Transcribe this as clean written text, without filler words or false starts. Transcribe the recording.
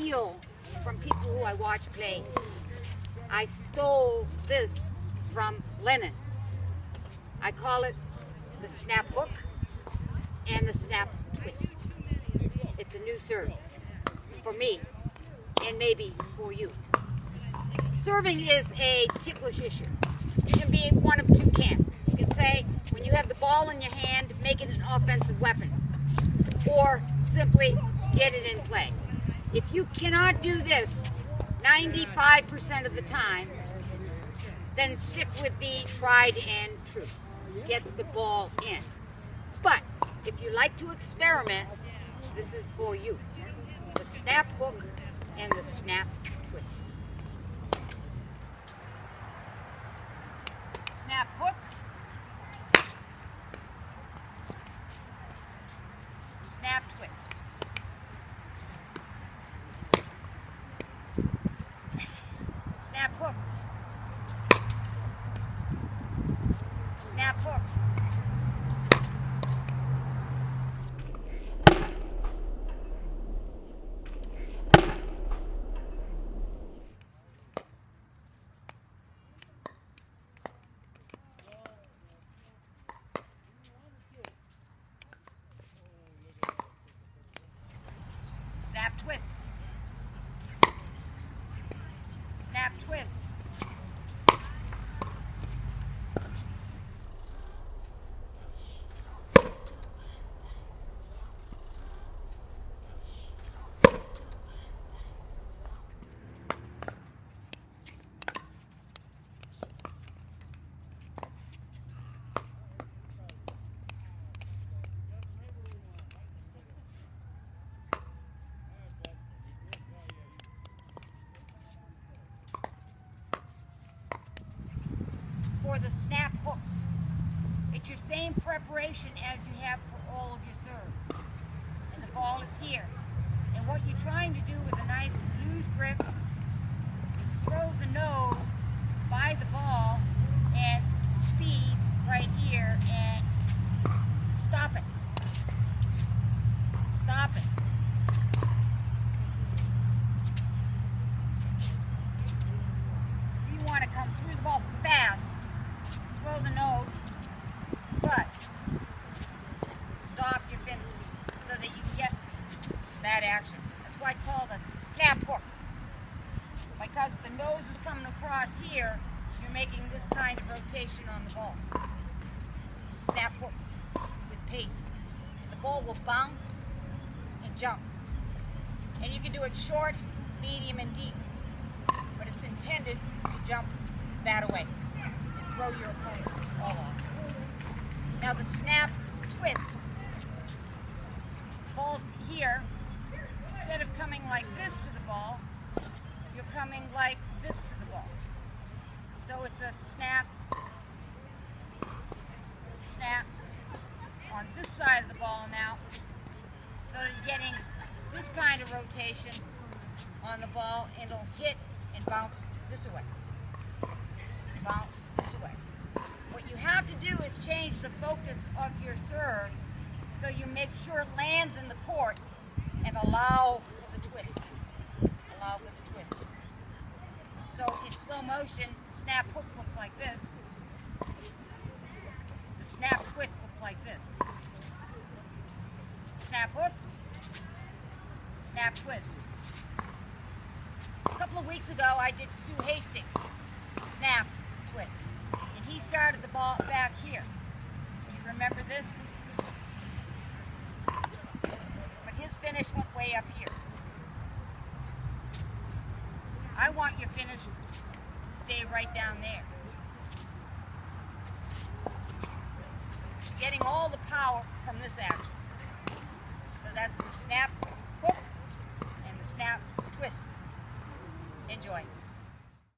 steal from people who I watch play. I stole this from Lennon. I call it the snap hook and the snap twist. It's a new serve for me and maybe for you. Serving is a ticklish issue. You can be one of two camps. You can say, when you have the ball in your hand, make it an offensive weapon, or simply get it in play. If you cannot do this 95% of the time, then stick with the tried and true. Get the ball in. But if you like to experiment, this is for you. The snap hook and the snap twist. Snap hook. Snap twist. Snap hook. Snap hook. Snap twist. Snap twist. For the snap hook, it's your same preparation as you have for all of your serve. And the ball is here. And what you're trying to do with a nice loose grip is throw the nose by the ball and speed right here and stop it. Stop it. If you want to come through the ball fast, throw the nose, but stop your fin so that you get that action. That's why I call it a snap hook. Because the nose is coming across here, you're making this kind of rotation on the ball. Snap hook with pace. The ball will bounce and jump. And you can do it short, medium, and deep. But it's intended to jump that away. Throw your opponent's ball off. Now the snap twist, ball's here. Instead of coming like this to the ball, you're coming like this to the ball. So it's a snap, snap on this side of the ball now. So you're getting this kind of rotation on the ball, and it'll hit and bounce this way. Bounce this way. What you have to do is change the focus of your serve so you make sure it lands in the court and allow for the twist. Allow for the twist. So in slow motion, the snap hook looks like this. The snap twist looks like this. Snap hook, snap twist. A couple of weeks ago, I did Stu Hastings' snap twist. And he started the ball back here. You remember this? But his finish went way up here. I want your finish to stay right down there. Getting all the power from this action. So that's the snap hook and the snap twist. Enjoy.